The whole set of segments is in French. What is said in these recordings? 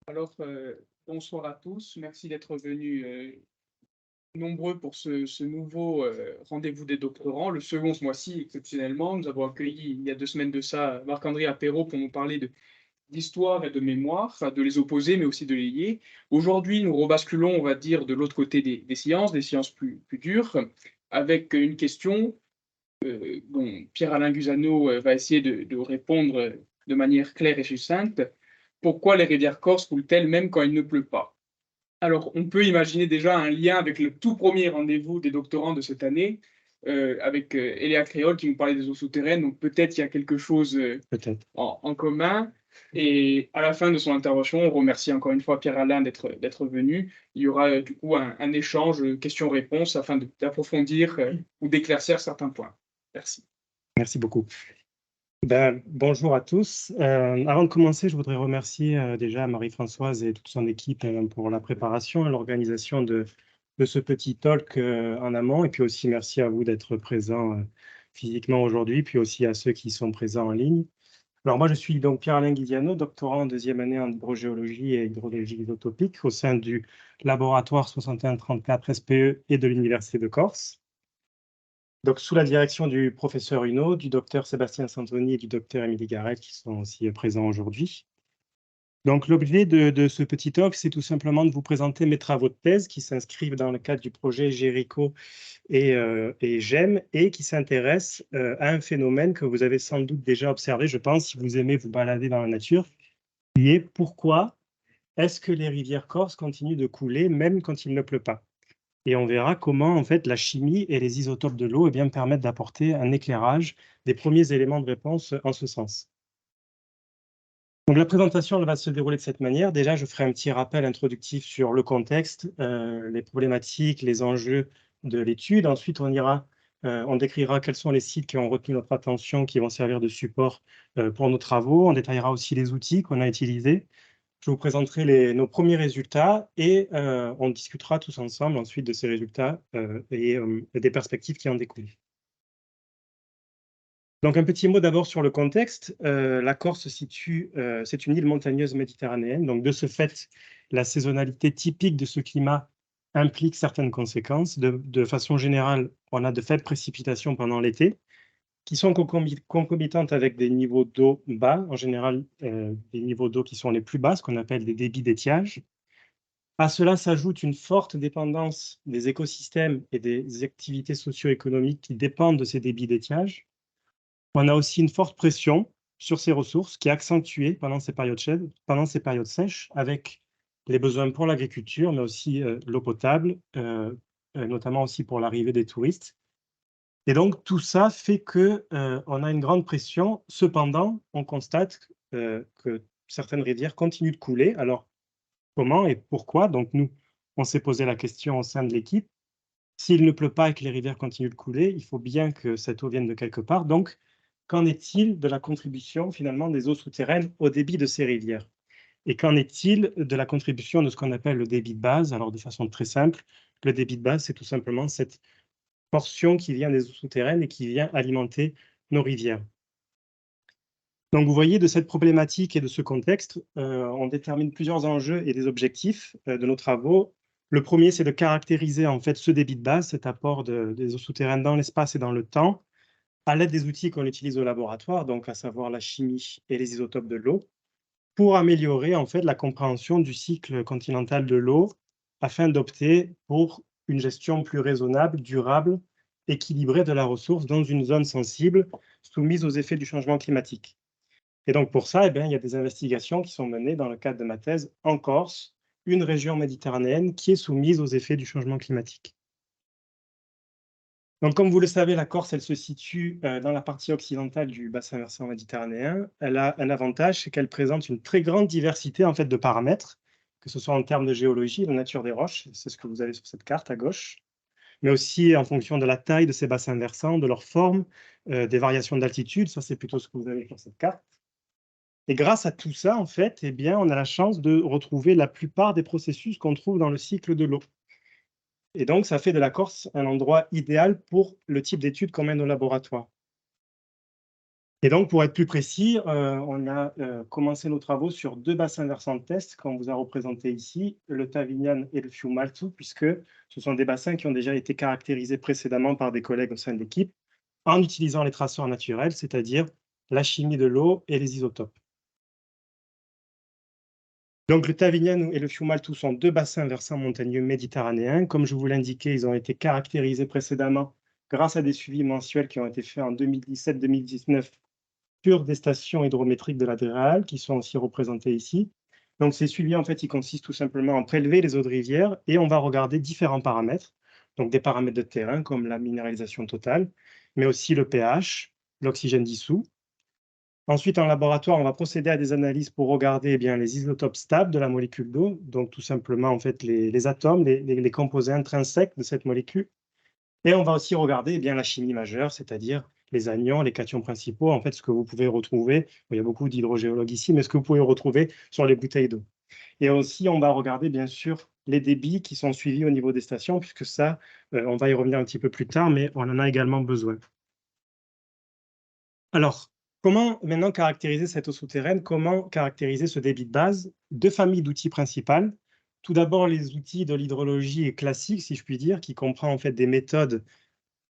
Alors, bonsoir à tous. Merci d'être venus nombreux pour ce nouveau rendez-vous des doctorants, le second ce mois-ci exceptionnellement. Nous avons accueilli il y a 2 semaines de ça Marc-André Apéro pour nous parler d'histoire et de mémoire, enfin de les opposer mais aussi de les lier. Aujourd'hui, nous rebasculons, on va dire, de l'autre côté des sciences plus dures, avec une question dont Pierre-Alain Gusano va essayer de répondre de manière claire et succincte. Pourquoi les rivières corses coulent-elles même quand il ne pleut pas? Alors, on peut imaginer déjà un lien avec le tout premier rendez-vous des doctorants de cette année, avec Eléa Créole qui nous parlait des eaux souterraines. Donc, peut-être il y a quelque chose Peut-être. en commun. Et à la fin de son intervention, on remercie encore une fois Pierre-Alain d'être venu. Il y aura du coup un échange questions-réponses afin d'approfondir ou d'éclaircir certains points. Merci. Merci beaucoup. Bonjour à tous. Avant de commencer, je voudrais remercier déjà Marie-Françoise et toute son équipe pour la préparation et l'organisation de ce petit talk en amont. Et puis aussi, merci à vous d'être présents physiquement aujourd'hui, puis aussi à ceux qui sont présents en ligne. Alors moi, je suis donc Pierre-Alain Guidiano, doctorant en deuxième année en hydrogéologie et hydrologie isotopique au sein du laboratoire 6134 SPE et de l'Université de Corse. Donc, sous la direction du professeur Huneau, du docteur Sébastien Santoni et du docteur Émilie Garrel, qui sont aussi présents aujourd'hui. Donc, l'objet de ce petit talk, c'est tout simplement de vous présenter mes travaux de thèse qui s'inscrivent dans le cadre du projet GERICO et GEM et qui s'intéressent à un phénomène que vous avez sans doute déjà observé, je pense, si vous aimez vous balader dans la nature, qui est pourquoi est-ce que les rivières corses continuent de couler même quand il ne pleut pas? Et on verra comment, en fait, la chimie et les isotopes de l'eau permettent d'apporter un éclairage, des premiers éléments de réponse en ce sens. Donc la présentation elle va se dérouler de cette manière. Déjà, je ferai un petit rappel introductif sur le contexte, les problématiques, les enjeux de l'étude. Ensuite, on décrira quels sont les sites qui ont retenu notre attention, qui vont servir de support pour nos travaux. On détaillera aussi les outils qu'on a utilisés. Je vous présenterai nos premiers résultats et on discutera tous ensemble ensuite de ces résultats et des perspectives qui en découlent. Donc un petit mot d'abord sur le contexte. La Corse se situe, c'est une île montagneuse méditerranéenne. Donc de ce fait, la saisonnalité typique de ce climat implique certaines conséquences. De façon générale, on a de faibles précipitations pendant l'été, qui sont concomitantes avec des niveaux d'eau bas, en général des niveaux d'eau qui sont les plus bas, ce qu'on appelle des débits d'étiage. À cela s'ajoute une forte dépendance des écosystèmes et des activités socio-économiques qui dépendent de ces débits d'étiage. On a aussi une forte pression sur ces ressources qui est accentuée pendant ces périodes sèches, avec les besoins pour l'agriculture, mais aussi l'eau potable, notamment aussi pour l'arrivée des touristes. Et donc tout ça fait que on a une grande pression. Cependant, on constate que certaines rivières continuent de couler. Alors comment et pourquoi? Donc nous, on s'est posé la question au sein de l'équipe. S'il ne pleut pas et que les rivières continuent de couler, il faut bien que cette eau vienne de quelque part. Donc, qu'en est-il de la contribution finalement des eaux souterraines au débit de ces rivières? Et qu'en est-il de la contribution de ce qu'on appelle le débit de base? Alors, de façon très simple, le débit de base, c'est tout simplement cette portion qui vient des eaux souterraines et qui vient alimenter nos rivières. Donc, vous voyez, de cette problématique et de ce contexte, on détermine plusieurs enjeux et des objectifs de nos travaux. Le premier, c'est de caractériser en fait ce débit de base, cet apport des eaux souterraines dans l'espace et dans le temps, à l'aide des outils qu'on utilise au laboratoire, donc à savoir la chimie et les isotopes de l'eau, pour améliorer en fait la compréhension du cycle continental de l'eau, afin d'opter pour une gestion plus raisonnable, durable, équilibrée de la ressource dans une zone sensible soumise aux effets du changement climatique. Et donc pour ça, il y a des investigations qui sont menées dans le cadre de ma thèse en Corse, une région méditerranéenne qui est soumise aux effets du changement climatique. Donc comme vous le savez, la Corse, elle se situe dans la partie occidentale du bassin versant méditerranéen. Elle a un avantage, c'est qu'elle présente une très grande diversité en fait, de paramètres, que ce soit en termes de géologie, de nature des roches, c'est ce que vous avez sur cette carte à gauche, mais aussi en fonction de la taille de ces bassins versants, de leur forme, des variations d'altitude, ça c'est plutôt ce que vous avez sur cette carte. Et grâce à tout ça, en fait, on a la chance de retrouver la plupart des processus qu'on trouve dans le cycle de l'eau. Et donc, ça fait de la Corse un endroit idéal pour le type d'études qu'on mène au laboratoire. Et donc, pour être plus précis, on a commencé nos travaux sur 2 bassins versants de test qu'on vous a représentés ici, le Tavignan et le Fiumalto, puisque ce sont des bassins qui ont déjà été caractérisés précédemment par des collègues au sein de l'équipe, en utilisant les traceurs naturels, c'est-à-dire la chimie de l'eau et les isotopes. Donc, le Tavignan et le Fiumalto sont 2 bassins versants montagneux méditerranéens. Comme je vous l'indiquais, ils ont été caractérisés précédemment grâce à des suivis mensuels qui ont été faits en 2017-2019 sur des stations hydrométriques de l'Adréal, qui sont aussi représentées ici. Donc, ces suivis, en fait, ils consistent tout simplement à prélever les eaux de rivière et on va regarder différents paramètres, donc des paramètres de terrain comme la minéralisation totale, mais aussi le pH, l'oxygène dissous. Ensuite, en laboratoire, on va procéder à des analyses pour regarder eh bien, les isotopes stables de la molécule d'eau, donc tout simplement en fait, les atomes, les composés intrinsèques de cette molécule. Et on va aussi regarder eh bien, la chimie majeure, c'est-à-dire les anions, les cations principaux, en fait, ce que vous pouvez retrouver, il y a beaucoup d'hydrogéologues ici, mais ce que vous pouvez retrouver sur les bouteilles d'eau. Et aussi, on va regarder bien sûr les débits qui sont suivis au niveau des stations, puisque ça, on va y revenir un petit peu plus tard, mais on en a également besoin. Alors, comment maintenant caractériser cette eau souterraine? Comment caractériser ce débit de base? 2 familles d'outils principales. Tout d'abord, les outils de l'hydrologie classique, si je puis dire, qui comprend en fait des méthodes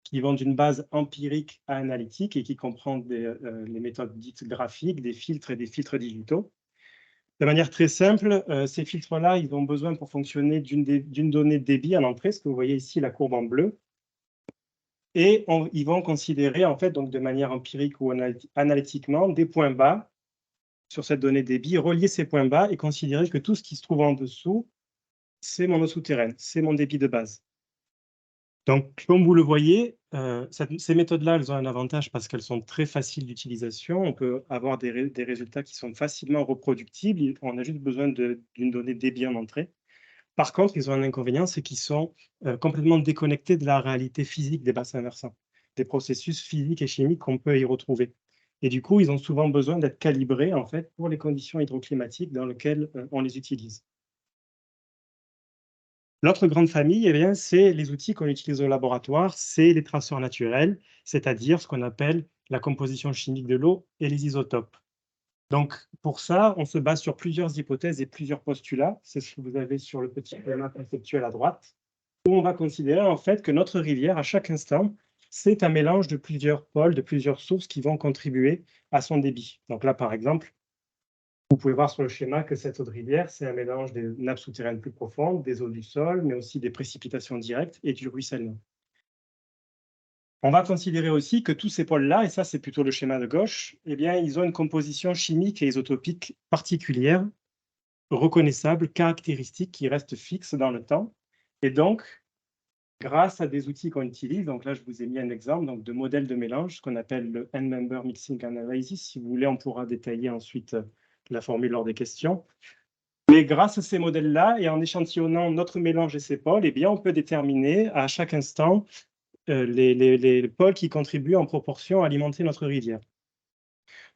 qui vont d'une base empirique à analytique et qui comprend les méthodes dites graphiques, des filtres et des filtres digitaux. De manière très simple, ces filtres-là, ils ont besoin pour fonctionner d'une donnée de débit à l'entrée, ce que vous voyez ici, la courbe en bleu. Et ils vont considérer, en fait, donc de manière empirique ou analytiquement, des points bas sur cette donnée de débit, relier ces points bas et considérer que tout ce qui se trouve en dessous, c'est mon eau souterraine, c'est mon débit de base. Donc, comme vous le voyez, ces méthodes-là, elles ont un avantage parce qu'elles sont très faciles d'utilisation. On peut avoir des résultats qui sont facilement reproductibles. On a juste besoin d'une donnée de débit en entrée. Par contre, ils ont un inconvénient, c'est qu'ils sont complètement déconnectés de la réalité physique des bassins versants, des processus physiques et chimiques qu'on peut y retrouver. Et du coup, ils ont souvent besoin d'être calibrés en fait, pour les conditions hydroclimatiques dans lesquelles on les utilise. L'autre grande famille, eh bien, c'est les outils qu'on utilise au laboratoire, c'est les traceurs naturels, c'est-à-dire ce qu'on appelle la composition chimique de l'eau et les isotopes. Donc, pour ça, on se base sur plusieurs hypothèses et plusieurs postulats. C'est ce que vous avez sur le petit schéma conceptuel à droite, où on va considérer en fait que notre rivière, à chaque instant, c'est un mélange de plusieurs pôles, de plusieurs sources qui vont contribuer à son débit. Donc là, par exemple, vous pouvez voir sur le schéma que cette eau de rivière, c'est un mélange des nappes souterraines plus profondes, des eaux du sol, mais aussi des précipitations directes et du ruissellement. On va considérer aussi que tous ces pôles-là, et ça c'est plutôt le schéma de gauche, eh bien, ils ont une composition chimique et isotopique particulière, reconnaissable, caractéristique, qui reste fixe dans le temps. Et donc, grâce à des outils qu'on utilise, donc là je vous ai mis un exemple donc, de modèle de mélange, ce qu'on appelle le N-Member Mixing Analysis. Si vous voulez, on pourra détailler ensuite la formule lors des questions. Mais grâce à ces modèles-là, et en échantillonnant notre mélange et ses pôles, eh bien, on peut déterminer à chaque instant les pôles qui contribuent en proportion à alimenter notre rivière.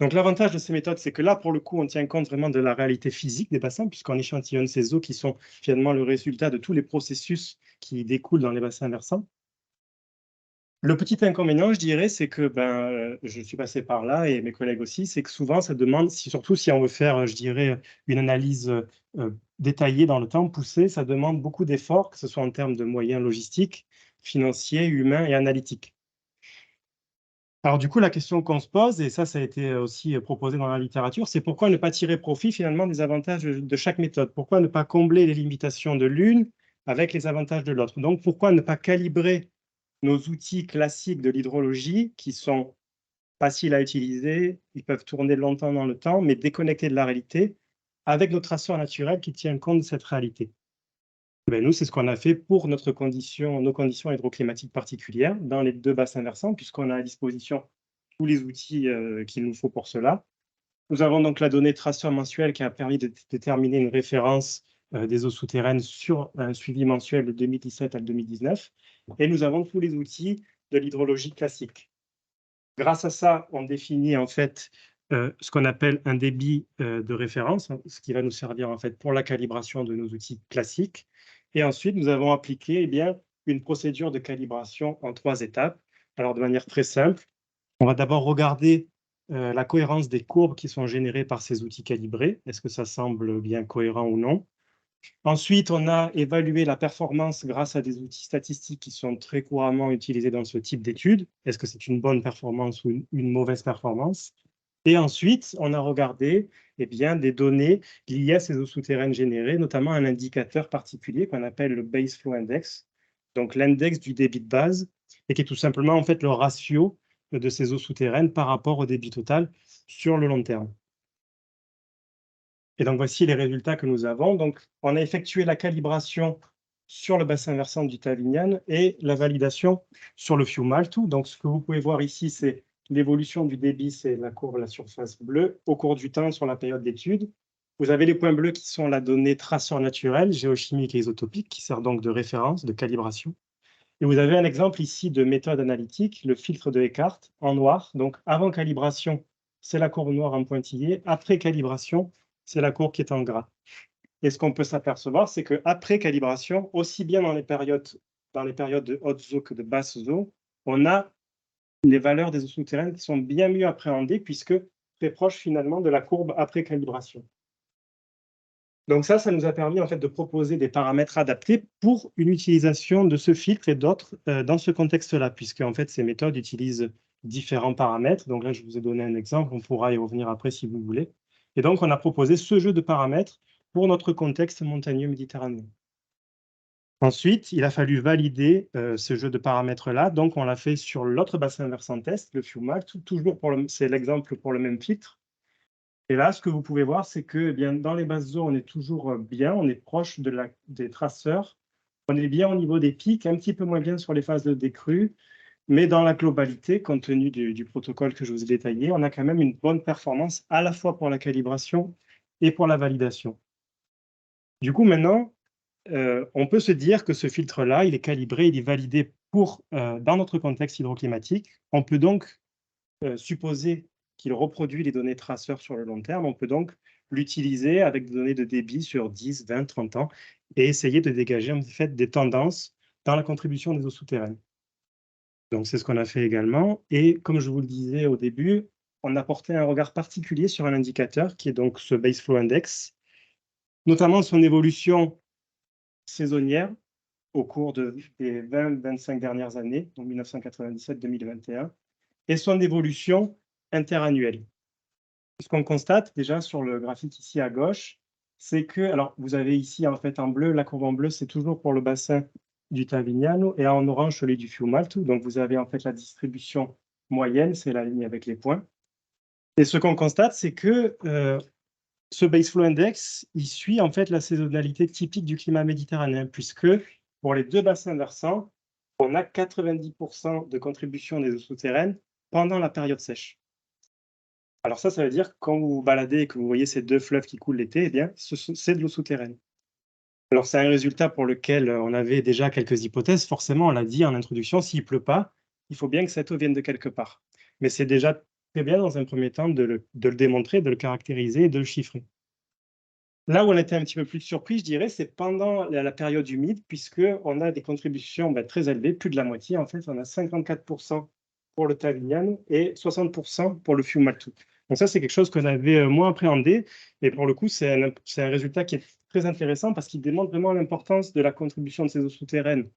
Donc l'avantage de ces méthodes, c'est que là, pour le coup, on tient compte vraiment de la réalité physique des bassins, puisqu'on échantillonne ces eaux qui sont finalement le résultat de tous les processus qui découlent dans les bassins versants. Le petit inconvénient, je dirais, c'est que je suis passé par là et mes collègues aussi, c'est que souvent, ça demande, surtout si on veut faire, je dirais, une analyse détaillée dans le temps, poussée, ça demande beaucoup d'efforts, que ce soit en termes de moyens logistiques, financiers, humains et analytiques. Alors du coup, la question qu'on se pose, et ça a été aussi proposé dans la littérature, c'est pourquoi ne pas tirer profit finalement des avantages de chaque méthode? Pourquoi ne pas combler les limitations de l'une avec les avantages de l'autre? Donc pourquoi ne pas calibrer nos outils classiques de l'hydrologie qui sont faciles à utiliser, ils peuvent tourner longtemps dans le temps, mais déconnectés de la réalité, avec nos traceurs naturels qui tiennent compte de cette réalité? Nous, c'est ce qu'on a fait pour nos conditions hydroclimatiques particulières dans les 2 bassins versants, puisqu'on a à disposition tous les outils qu'il nous faut pour cela. Nous avons donc la donnée traceur mensuel qui a permis de déterminer une référence des eaux souterraines sur un suivi mensuel de 2017 à 2019. Et nous avons tous les outils de l'hydrologie classique. Grâce à ça, on définit en fait ce qu'on appelle un débit de référence, ce qui va nous servir en fait pour la calibration de nos outils classiques. Et ensuite, nous avons appliqué eh bien, une procédure de calibration en 3 étapes. Alors, de manière très simple, on va d'abord regarder la cohérence des courbes qui sont générées par ces outils calibrés. Est-ce que ça semble bien cohérent ou non? Ensuite, on a évalué la performance grâce à des outils statistiques qui sont très couramment utilisés dans ce type d'études. Est-ce que c'est une bonne performance ou une mauvaise performance? Et ensuite, on a regardé bien, des données liées à ces eaux souterraines générées, notamment un indicateur particulier qu'on appelle le Base Flow Index, donc l'index du débit de base, et qui est tout simplement en fait le ratio de ces eaux souterraines par rapport au débit total sur le long terme. Et donc, voici les résultats que nous avons. Donc, on a effectué la calibration sur le bassin versant du Tasignan et la validation sur le Fiumalto. Donc, ce que vous pouvez voir ici, c'est l'évolution du débit, c'est la courbe, la surface bleue, au cours du temps sur la période d'étude. Vous avez les points bleus qui sont la donnée traceur naturel, géochimique et isotopique, qui sert donc de référence, de calibration. Et vous avez un exemple ici de méthode analytique, le filtre de Eckart, en noir. Donc, avant calibration, c'est la courbe noire en pointillé. Après calibration, c'est la courbe qui est en gras. Et ce qu'on peut s'apercevoir, c'est qu'après calibration, aussi bien dans les périodes de hautes eaux que de basses eaux, on a les valeurs des eaux souterraines qui sont bien mieux appréhendées, puisque très proches finalement de la courbe après calibration. Donc ça nous a permis en fait de proposer des paramètres adaptés pour une utilisation de ce filtre et d'autres dans ce contexte-là, puisque en fait ces méthodes utilisent différents paramètres. Donc là, je vous ai donné un exemple, on pourra y revenir après si vous voulez. Et donc, on a proposé ce jeu de paramètres pour notre contexte montagneux méditerranéen. Ensuite, il a fallu valider ce jeu de paramètres-là. Donc, on l'a fait sur l'autre bassin versant test, le Fiumal, toujours c'est l'exemple pour le même filtre. Et là, ce que vous pouvez voir, c'est que bien, dans les basses eaux, on est toujours bien, on est proche des traceurs. On est bien au niveau des pics, un petit peu moins bien sur les phases de décrue. Mais dans la globalité, compte tenu du protocole que je vous ai détaillé, on a quand même une bonne performance à la fois pour la calibration et pour la validation. Du coup, maintenant, on peut se dire que ce filtre-là, il est calibré, il est validé dans notre contexte hydroclimatique. On peut donc supposer qu'il reproduit les données traceurs sur le long terme. On peut donc l'utiliser avec des données de débit sur 10, 20, 30 ans et essayer de dégager en fait des tendances dans la contribution des eaux souterraines. Donc, c'est ce qu'on a fait également. Et comme je vous le disais au début, on a porté un regard particulier sur un indicateur qui est donc ce Base Flow Index, notamment son évolution saisonnière au cours des 20-25 dernières années, donc 1997-2021, et son évolution interannuelle. Ce qu'on constate déjà sur le graphique ici à gauche, c'est que, alors vous avez ici en fait en bleu, la courbe en bleu, c'est toujours pour le bassin du Tavignano, et en orange, celui du Fiumalto. Donc vous avez en fait la distribution moyenne, c'est la ligne avec les points. Et ce qu'on constate, c'est que ce Base Flow Index, il suit en fait la saisonnalité typique du climat méditerranéen, puisque pour les deux bassins versants, on a 90% de contribution des eaux souterraines pendant la période sèche. Alors ça veut dire que quand vous vous baladez et que vous voyez ces deux fleuves qui coulent l'été, eh bien, c'est de l'eau souterraine. Alors c'est un résultat pour lequel on avait déjà quelques hypothèses. Forcément, on l'a dit en introduction, s'il ne pleut pas, il faut bien que cette eau vienne de quelque part. Mais c'est déjà très bien dans un premier temps de le démontrer, de le caractériser et de le chiffrer. Là où on était un petit peu plus surpris, je dirais, c'est pendant la période humide, puisqu'on a des contributions très élevées, plus de la moitié. En fait, on a 54% pour le Tavignano et 60% pour le Fiumalto. Donc ça, c'est quelque chose qu'on avait moins appréhendé. Et pour le coup, c'est un résultat qui est très intéressant parce qu'il démontre vraiment l'importance de la contribution de ces eaux souterraines,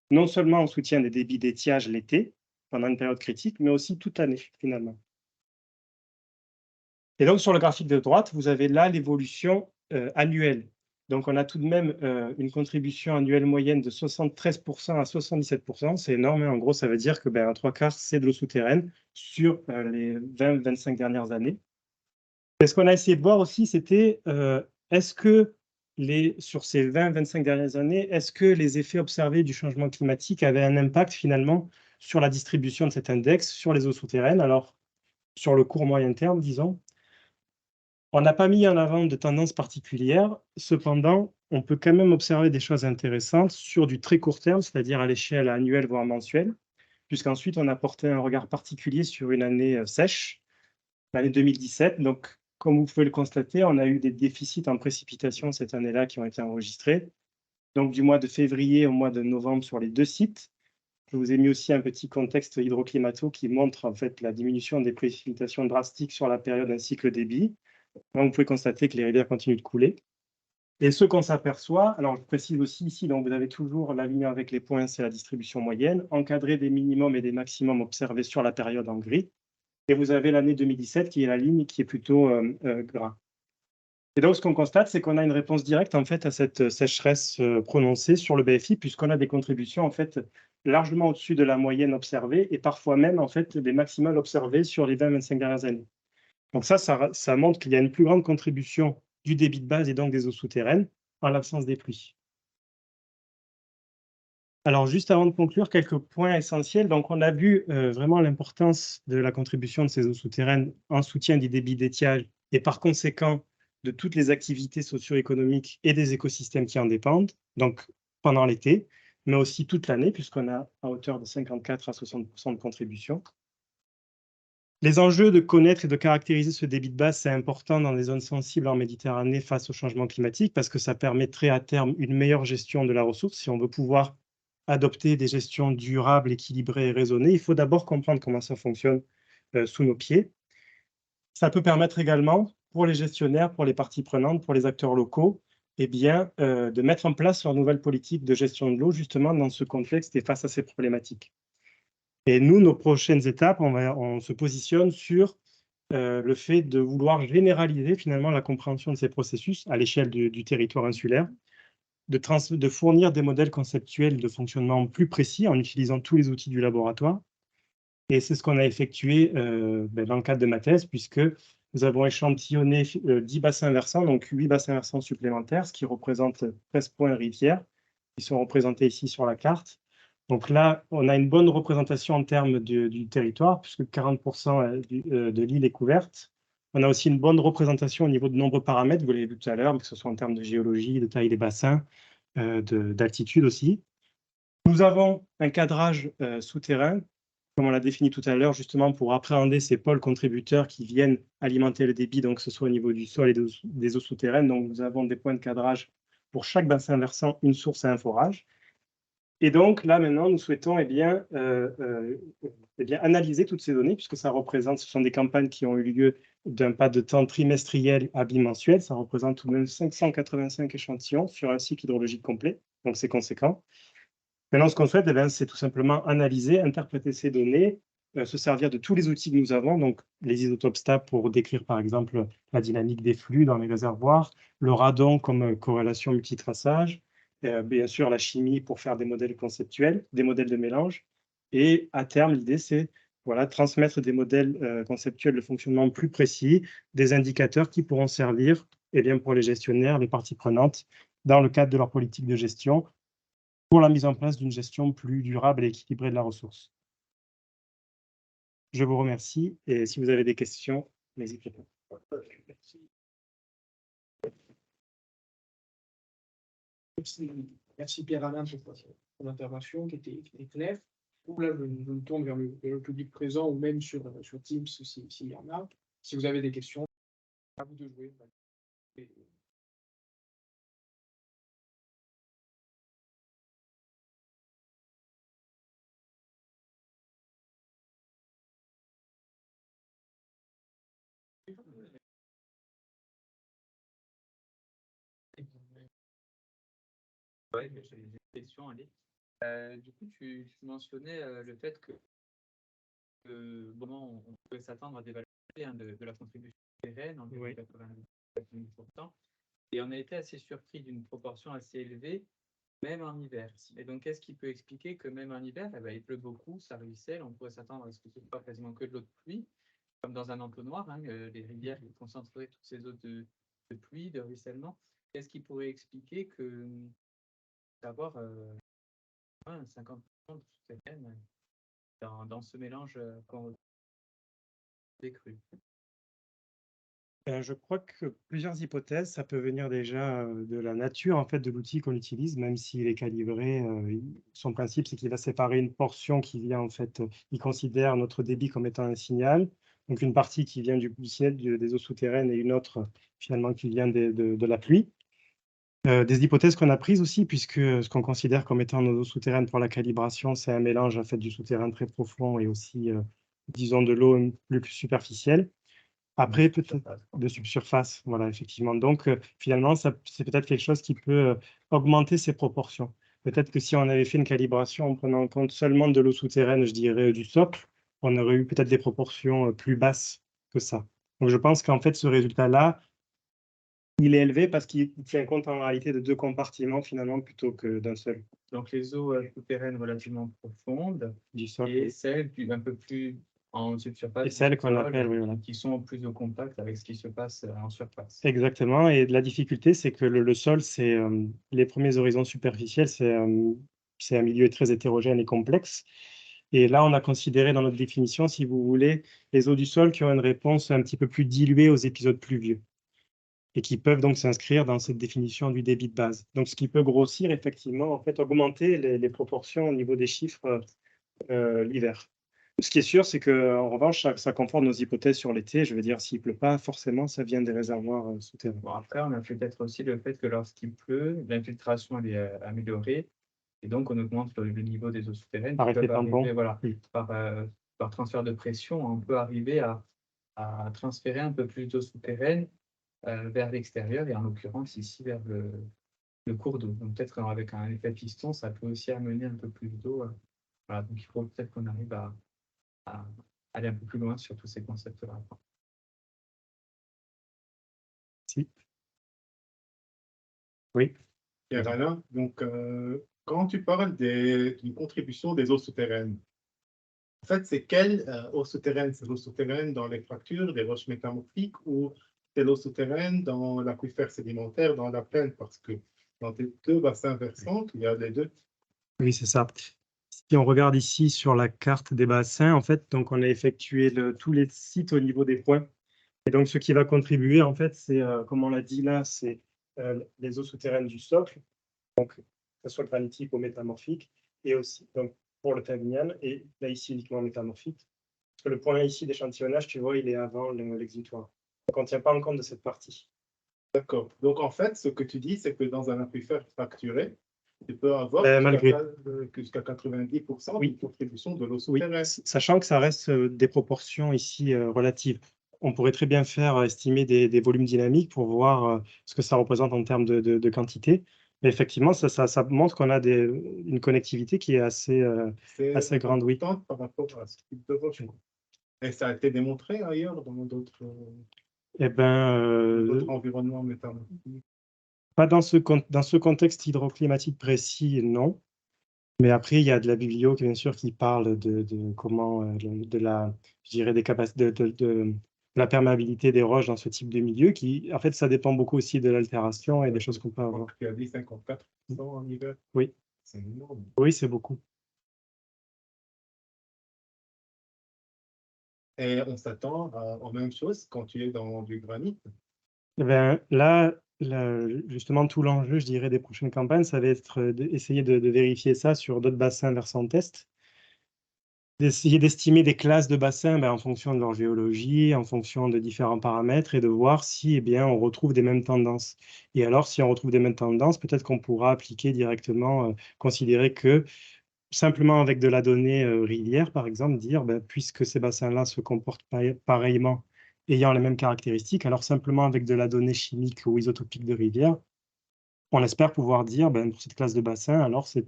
non seulement au soutien des débits d'étiage l'été, pendant une période critique, mais aussi toute l'année, finalement. Et donc, sur le graphique de droite, vous avez là l'évolution annuelle. Donc, on a tout de même une contribution annuelle moyenne de 73% à 77%. C'est énorme. En gros, ça veut dire que un 3/4, c'est de l'eau souterraine sur les 20-25 dernières années. Et ce qu'on a essayé de voir aussi, c'était est-ce que sur ces 20-25 dernières années, est-ce que les effets observés du changement climatique avaient un impact finalement sur la distribution de cet index sur les eaux souterraines? Alors, sur le court moyen terme, disons. On n'a pas mis en avant de tendance particulière. Cependant, on peut quand même observer des choses intéressantes sur du très court terme, c'est-à-dire à l'échelle annuelle, voire mensuelle, puisqu'ensuite, on a porté un regard particulier sur une année sèche, l'année 2017. Donc, comme vous pouvez le constater, on a eu des déficits en précipitation cette année-là qui ont été enregistrés. Donc, du mois de février au mois de novembre sur les deux sites. Je vous ai mis aussi un petit contexte hydroclimato qui montre en fait la diminution des précipitations drastiques sur la période d'un cycle débit. Donc, vous pouvez constater que les rivières continuent de couler. Et ce qu'on s'aperçoit, alors je précise aussi ici, donc vous avez toujours la ligne avec les points, c'est la distribution moyenne, encadrée des minimums et des maximums observés sur la période en gris. Et vous avez l'année 2017 qui est la ligne qui est plutôt gras. Et donc, ce qu'on constate, c'est qu'on a une réponse directe en fait à cette sécheresse prononcée sur le BFI, puisqu'on a des contributions en fait largement au-dessus de la moyenne observée et parfois même en fait des maximales observés sur les 20-25 dernières années. Donc ça montre qu'il y a une plus grande contribution du débit de base et donc des eaux souterraines en l'absence des pluies. Alors, juste avant de conclure, quelques points essentiels. Donc, on a vu vraiment l'importance de la contribution de ces eaux souterraines en soutien du débit d'étiage et par conséquent de toutes les activités socio-économiques et des écosystèmes qui en dépendent, donc pendant l'été, mais aussi toute l'année, puisqu'on a à hauteur de 54 à 60% de contribution. Les enjeux de connaître et de caractériser ce débit de base, c'est important dans les zones sensibles en Méditerranée face au changement climatique, parce que ça permettrait à terme une meilleure gestion de la ressource. Si on veut pouvoir adopter des gestions durables, équilibrées et raisonnées, il faut d'abord comprendre comment ça fonctionne sous nos pieds. Ça peut permettre également, pour les gestionnaires, pour les parties prenantes, pour les acteurs locaux, eh bien, de mettre en place leur nouvelle politique de gestion de l'eau, justement dans ce contexte et face à ces problématiques. Et nous, nos prochaines étapes, on se positionne sur le fait de vouloir généraliser finalement la compréhension de ces processus à l'échelle du territoire insulaire, de fournir des modèles conceptuels de fonctionnement plus précis en utilisant tous les outils du laboratoire. Et c'est ce qu'on a effectué dans le cadre de ma thèse, puisque nous avons échantillonné 10 bassins versants, donc 8 bassins versants supplémentaires, ce qui représente 13 points rivières, qui sont représentés ici sur la carte. Donc là, on a une bonne représentation en termes du territoire, puisque 40% de l'île est couverte. On a aussi une bonne représentation au niveau de nombreux paramètres, vous l'avez vu tout à l'heure, que ce soit en termes de géologie, de taille des bassins, d'altitude aussi. Nous avons un cadrage souterrain, comme on l'a défini tout à l'heure, justement pour appréhender ces pôles contributeurs qui viennent alimenter le débit, donc que ce soit au niveau du sol et des eaux souterraines. Donc nous avons des points de cadrage pour chaque bassin versant, une source et un forage. Et donc là, maintenant, nous souhaitons analyser toutes ces données, puisque ça représente, ce sont des campagnes qui ont eu lieu d'un pas de temps trimestriel à bimensuel. Ça représente tout de même 585 échantillons sur un cycle hydrologique complet, donc c'est conséquent. Maintenant, ce qu'on souhaite, c'est tout simplement analyser, interpréter ces données, se servir de tous les outils que nous avons, donc les isotopes STAP pour décrire par exemple la dynamique des flux dans les réservoirs, le radon comme corrélation multitraçage, bien sûr la chimie pour faire des modèles conceptuels, des modèles de mélange. Et à terme, l'idée, c'est transmettre des modèles conceptuels de fonctionnement plus précis, des indicateurs qui pourront servir pour les gestionnaires, les parties prenantes, dans le cadre de leur politique de gestion, pour la mise en place d'une gestion plus durable et équilibrée de la ressource. Je vous remercie et si vous avez des questions, n'hésitez pas. Merci Pierre-Alain pour ton intervention qui était claire. Là, je me tourne vers le public présent ou même sur Teams s'il y en a. Si vous avez des questions, à vous de jouer. Oui, j'ai une question, allez. Du coup, tu mentionnais le fait que on pouvait s'attendre à des valeurs de la contribution pérenne, en 90%, et on a été assez surpris d'une proportion assez élevée, même en hiver. Et donc, qu'est-ce qui peut expliquer que même en hiver, il pleut beaucoup, ça ruisselle, on pourrait s'attendre à ce que ce soit quasiment que de l'eau de pluie, comme dans un entonnoir, les rivières qui concentreraient toutes ces eaux de pluie, de ruissellement. Qu'est-ce qui pourrait expliquer que d'avoir 50% de souterraine dans ce mélange des crues? Je crois que plusieurs hypothèses, ça peut venir déjà de la nature en fait, de l'outil qu'on utilise, même s'il est calibré. Son principe, c'est qu'il va séparer une portion qui vient en fait, il considère notre débit comme étant un signal, donc une partie qui vient du signal des eaux souterraines et une autre finalement qui vient de la pluie. Des hypothèses qu'on a prises aussi, puisque ce qu'on considère comme étant nos eaux souterraines pour la calibration, c'est un mélange en fait du souterrain très profond et aussi, disons, de l'eau plus superficielle. Après, peut-être de subsurface, voilà, effectivement. Donc, finalement, c'est peut-être quelque chose qui peut augmenter ses proportions. Peut-être que si on avait fait une calibration en prenant en compte seulement de l'eau souterraine, je dirais du socle, on aurait eu peut-être des proportions plus basses que ça. Donc, je pense qu'en fait, ce résultat-là, il est élevé parce qu'il tient compte en réalité de deux compartiments finalement plutôt que d'un seul. Donc les eaux souterraines relativement profondes Du socle. et celles un peu plus en subsurface Et du celles qu'on sol, appelle, oui, voilà. qui sont plus au contact avec ce qui se passe en surface. Exactement. Et la difficulté, c'est que le sol, c'est les premiers horizons superficiels, c'est un milieu très hétérogène et complexe. Et là, on a considéré dans notre définition, si vous voulez, les eaux du sol qui ont une réponse un petit peu plus diluée aux épisodes pluvieux et qui peuvent donc s'inscrire dans cette définition du débit de base. Donc, ce qui peut grossir, effectivement, en fait, augmenter les proportions au niveau des chiffres l'hiver. Ce qui est sûr, c'est qu'en revanche, ça conforte nos hypothèses sur l'été. Je veux dire, s'il pleut pas, forcément, ça vient des réservoirs souterrains. Bon, après, on a peut-être aussi le fait que lorsqu'il pleut, l'infiltration elle est améliorée et donc on augmente le niveau des eaux souterraines Par qui effet peuvent tampon. arriver, voilà, Oui. par transfert de pression, on peut arriver à transférer un peu plus d'eau souterraine vers l'extérieur et en l'occurrence ici vers le cours d'eau. Donc peut-être avec un effet piston, ça peut aussi amener un peu plus d'eau. Voilà, donc il faut peut-être qu'on arrive à aller un peu plus loin sur tous ces concepts-là. Si. Oui. Et voilà, donc quand tu parles d'une contribution des eaux souterraines, en fait, c'est quelle eau souterraine? C'est l'eau souterraine dans les fractures, des roches métamorphiques ou c'est l'eau souterraine dans l'aquifère sédimentaire, dans la plaine? Parce que dans tes deux bassins versants, il y a les deux. Oui, c'est ça. Si on regarde ici sur la carte des bassins, en fait, donc on a effectué tous les sites au niveau des points. Et donc, ce qui va contribuer, en fait, c'est, comme on l'a dit là, c'est les eaux souterraines du socle, que ce soit granitique ou métamorphique, et aussi donc, pour le Tavignane, et là ici uniquement métamorphique. Parce que le point ici d'échantillonnage, tu vois, il est avant l'exutoire. Donc, on ne tient pas en compte de cette partie. D'accord. Donc, en fait, ce que tu dis, c'est que dans un aquifère fracturé, tu peux avoir jusqu'à 90% Oui. de contribution de l'eau Oui, souterraine. sachant que ça reste des proportions ici relatives. On pourrait très bien faire estimer des volumes dynamiques pour voir ce que ça représente en termes de quantité. Mais effectivement, ça montre qu'on a une connectivité qui est assez grande, oui. Importante par rapport à ce type de roche. Et ça a été démontré ailleurs dans d'autres Eh ben, environnements métamorphiques. pas dans ce contexte hydroclimatique précis, non. Mais après, il y a de la biblio, bien sûr, qui parle de comment, je dirais, des capacités, de la perméabilité des roches dans ce type de milieu, qui, en fait, ça dépend beaucoup aussi de l'altération et des choses qu'on peut avoir. Tu as dit 54% en hiver. Oui. C'est énorme. Oui, c'est beaucoup. Et on s'attend aux mêmes choses quand tu es dans du granit. Eh ben, là, justement, tout l'enjeu, je dirais, des prochaines campagnes, ça va être d'essayer de vérifier ça sur d'autres bassins versants test, d'essayer d'estimer des classes de bassins en fonction de leur géologie, en fonction de différents paramètres, et de voir si on retrouve des mêmes tendances. Et alors, si on retrouve des mêmes tendances, peut-être qu'on pourra appliquer directement, considérer que simplement avec de la donnée rivière, par exemple, dire, puisque ces bassins-là se comportent pareillement, ayant les mêmes caractéristiques, alors simplement avec de la donnée chimique ou isotopique de rivière, on espère pouvoir dire, pour cette classe de bassin, alors c'est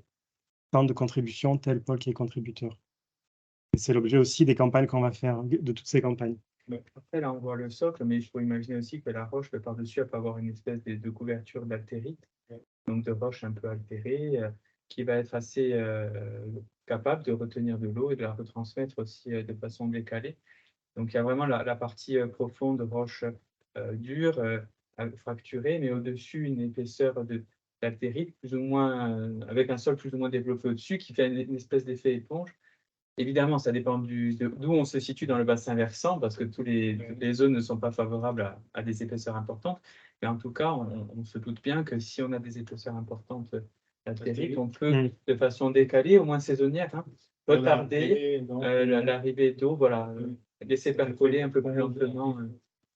tant de contributions, tel pôle qui est contributeur. Et c'est l'objet aussi des campagnes qu'on va faire, de toutes ces campagnes. Après, là, on voit le socle, mais il faut imaginer aussi que la roche, par-dessus, elle peut avoir une espèce de couverture d'altérite, donc de roche un peu altérée, qui va être assez capable de retenir de l'eau et de la retransmettre aussi de façon décalée. Donc, il y a vraiment la partie profonde, roche dure, fracturée, mais au-dessus, une épaisseur d'altérite, plus ou moins, avec un sol plus ou moins développé au-dessus, qui fait une espèce d'effet éponge. Évidemment, ça dépend d'où on se situe dans le bassin versant, parce que toutes les zones ne sont pas favorables à des épaisseurs importantes. Mais en tout cas, on se doute bien que si on a des épaisseurs importantes d'altérite, on peut, de façon décalée, au moins saisonnière, retarder l'arrivée d'eau, voilà, laisser percoler un peu plus lentement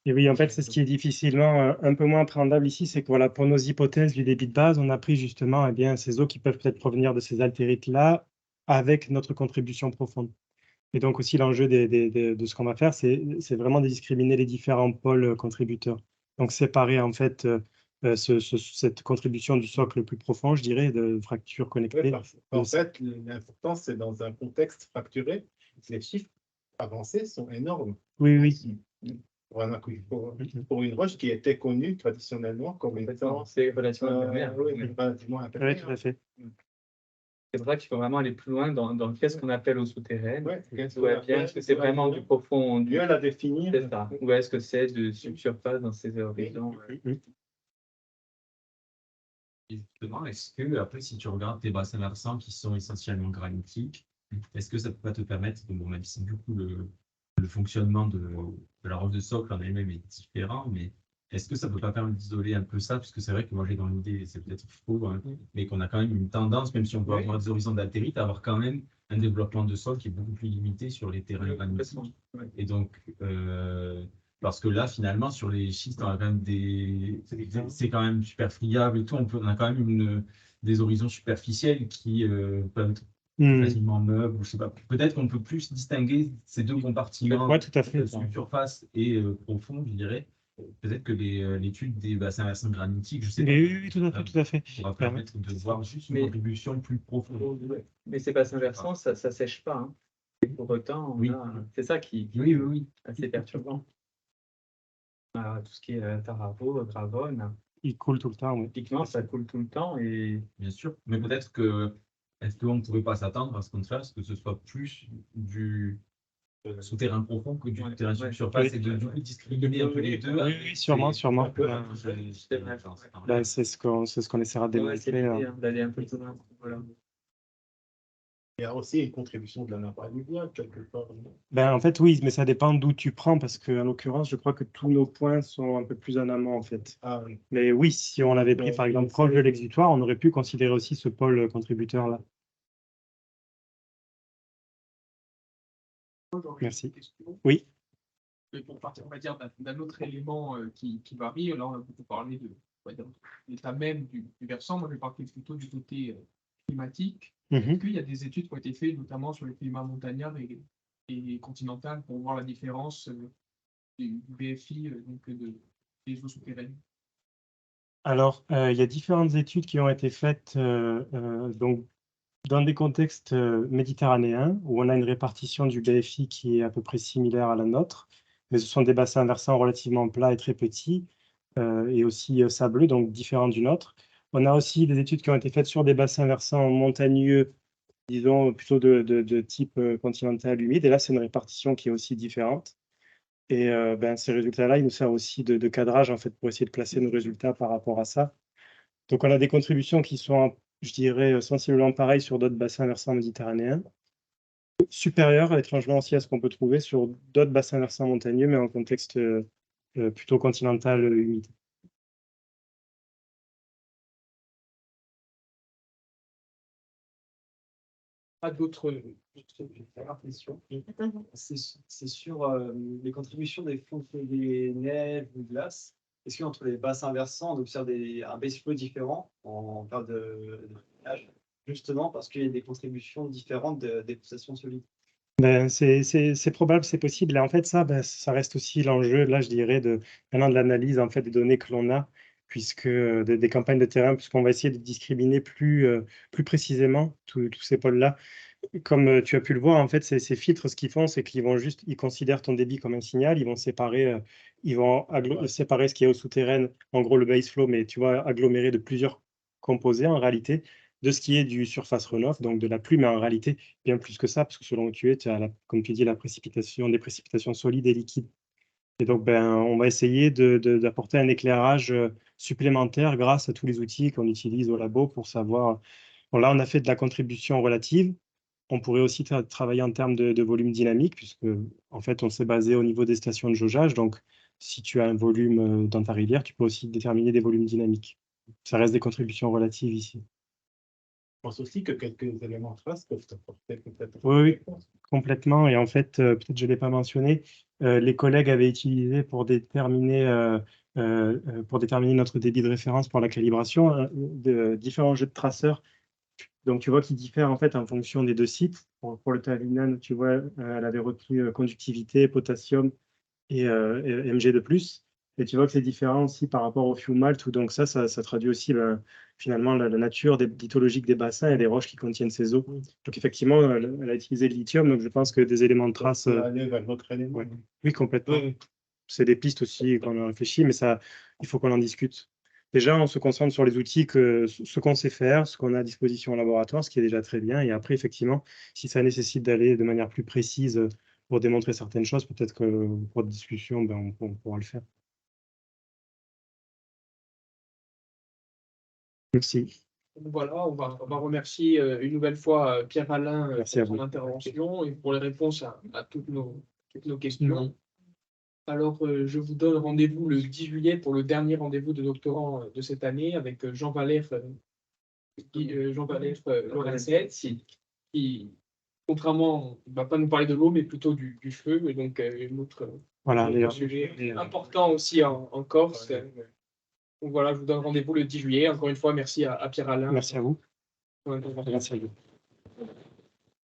Et oui, en fait, c'est ce qui est difficilement un peu moins appréhendable ici, c'est que voilà, pour nos hypothèses du débit de base, on a pris justement eh bien, ces eaux qui peuvent peut-être provenir de ces altérites-là avec notre contribution profonde. Et donc aussi l'enjeu de ce qu'on va faire, c'est vraiment de discriminer les différents pôles contributeurs. Donc séparer en fait cette contribution du socle le plus profond, je dirais, de fractures Ouais, connectées. en fait, l'important, c'est dans un contexte fracturé, les chiffres avancés sont énormes. Oui, oui. Voilà, pour une roche qui était connue traditionnellement comme étant C'est relativement imperméable. relativement Oui, imperméable. tout à fait. C'est pour ça qu'il faut vraiment aller plus loin dans qu'est-ce qu'on appelle eau souterraine. Ouais, Ouais, bien, est-ce que c'est vraiment du profond, mieux la définir. c'est ça, ou est-ce que c'est de subsurface dans ces horizons? Et justement, est-ce que, après, si tu regardes tes bassins versants qui sont essentiellement granitiques, est-ce que ça peut pas te permettre de, bon, même si du coup le fonctionnement de la roche de socle en elle-même est différent, mais est-ce que ça peut pas permettre d'isoler un peu ça? Parce que c'est vrai que moi j'ai dans l'idée, c'est peut-être faux, hein, mais qu'on a quand même une tendance, même si on peut Oui. avoir des horizons d'altérite, à avoir quand même un développement de sol qui est beaucoup plus limité sur les terrains granitiques. Et donc, parce que là, finalement, sur les schistes, on a quand même c'est quand même super friable et tout. On a quand même des horizons superficiels qui peuvent être facilement meubles, ou je sais pas. Peut-être qu'on peut plus distinguer ces deux compartiments, Ouais, tout à fait. surface et profond, je dirais. Peut-être que l'étude des bassins versants granitiques, je sais pas, Mais oui, tout à fait, tout à fait. pourra permettre de voir juste une Mais- contribution plus profonde. Mais ces bassins versants, ça sèche pas, hein. Et pour autant, Oui. c'est ça qui Oui, oui, oui. est assez perturbant. Tout ce qui est Taravo, Gravone, Il coule tout le temps, oui. typiquement, ça coule tout le temps et Bien sûr, mais peut-être que est-ce qu'on ne pourrait pas s'attendre à ce contraire, ce que ce soit plus du souterrain profond que du terrain subsurface Oui. et de du coup discriminer un peu les deux. Oui, oui, sûrement, sûrement. c'est vrai. Ben, c'est ce qu'on essaiera de Ouais, c'est démontrer. l'idée, hein, d'aller un peu plus loin. Voilà. Il y a aussi une contribution de la nappe alluviale quelque part. Ben, en fait, oui, mais ça dépend d'où tu prends, parce que en l'occurrence, je crois que tous nos points sont un peu plus en amont, en fait. Ah oui. Mais oui, si on l'avait pris, par exemple, proche de l'exutoire, on aurait pu considérer aussi ce pôle contributeur-là. Merci. Oui. Et pour partir, on va dire, d'un autre élément qui varie, là on a beaucoup parlé on va dire, de l'état même du versant. Moi je vais parler plutôt du côté climatique. Est-ce Mhm. qu'il y a des études qui ont été faites, notamment sur le climat montagnard et continental, pour voir la différence du BFI, donc des eaux souterraines? Alors, il y a différentes études qui ont été faites donc, dans des contextes méditerranéens, où on a une répartition du BFI qui est à peu près similaire à la nôtre, mais ce sont des bassins versants relativement plats et très petits, et aussi sableux, donc différents du nôtre. On a aussi des études qui ont été faites sur des bassins versants montagneux, disons plutôt de type continental humide, et là, c'est une répartition qui est aussi différente. Et ben, ces résultats-là, ils nous servent aussi de cadrage en fait, pour essayer de placer nos résultats par rapport à ça. Donc, on a des contributions qui sont, je dirais, sensiblement pareilles sur d'autres bassins versants méditerranéens, supérieures étrangement aussi à ce qu'on peut trouver sur d'autres bassins versants montagneux, mais en contexte plutôt continental humide. Pas d'autres. C'est sur les contributions des fonds des neiges ou glaces. Est-ce qu'entre les bassins versants, on observe un base flow différent en période de nage, justement parce qu'il y a des contributions différentes des pulsations solides? Ben, c'est probable, c'est possible. Et en fait, ça, ben, ça reste aussi l'enjeu, là, je dirais, maintenant de l'analyse en fait, des données que l'on a, puisque des campagnes de terrain, puisqu'on va essayer de discriminer plus précisément tous ces pôles-là. Comme tu as pu le voir, en fait, ces filtres, ce qu'ils font, c'est ils considèrent ton débit comme un signal, ils vont séparer ce qui est eau souterraine, en gros le base flow, mais tu vois, aggloméré de plusieurs composés en réalité, de ce qui est du surface runoff, donc de la pluie, mais en réalité, bien plus que ça, parce que selon où tu es, tu as, comme tu dis, des précipitations solides et liquides. Et donc, ben, on va essayer d'apporter un éclairage supplémentaire grâce à tous les outils qu'on utilise au labo pour savoir. Bon, là, on a fait de la contribution relative. On pourrait aussi travailler en termes de volume dynamique, puisque en fait, on s'est basé au niveau des stations de jaugeage. Donc, si tu as un volume dans ta rivière, tu peux aussi déterminer des volumes dynamiques. Ça reste des contributions relatives ici. Je pense aussi que quelques éléments de trace peuvent apporter peut-être. Oui, oui, complètement. Et en fait, peut-être je ne l'ai pas mentionné, les collègues avaient utilisé pour déterminer notre débit de référence pour la calibration, de différents jeux de traceurs. Donc, tu vois qu'ils diffèrent en fait en fonction des deux sites. Pour le Tavinan, tu vois, elle avait retenu conductivité, potassium et Mg2+. Et tu vois que c'est différent aussi par rapport au fuel malt, où donc ça traduit aussi finalement la nature lithologique des bassins et des roches qui contiennent ces eaux. Donc effectivement, elle a utilisé le lithium, donc je pense que des éléments de trace. Aller vers l'autre élément. Ouais. Oui, complètement. C'est des pistes aussi quand on réfléchit, mais ça, il faut qu'on en discute. Déjà, on se concentre sur les outils, ce qu'on sait faire, ce qu'on a à disposition au laboratoire, ce qui est déjà très bien. Et après, effectivement, si ça nécessite d'aller de manière plus précise pour démontrer certaines choses, peut-être que pour de discussion, ben, on pourra le faire. Merci. Voilà, on va remercier une nouvelle fois Pierre-Alain Merci à pour son vous. intervention et pour les réponses à toutes nos questions. Alors, je vous donne rendez-vous le 10 juillet pour le dernier rendez-vous de doctorants de cette année avec Jean-Valère Lorenzel, qui, contrairement, ne va pas nous parler de l'eau, mais plutôt du feu, et donc une autre sujet important aussi en Corse. Donc voilà, je vous donne rendez-vous le 10 juillet. Encore une fois, merci à Pierre-Alain. Merci à vous. pour l'intervention. Merci à vous.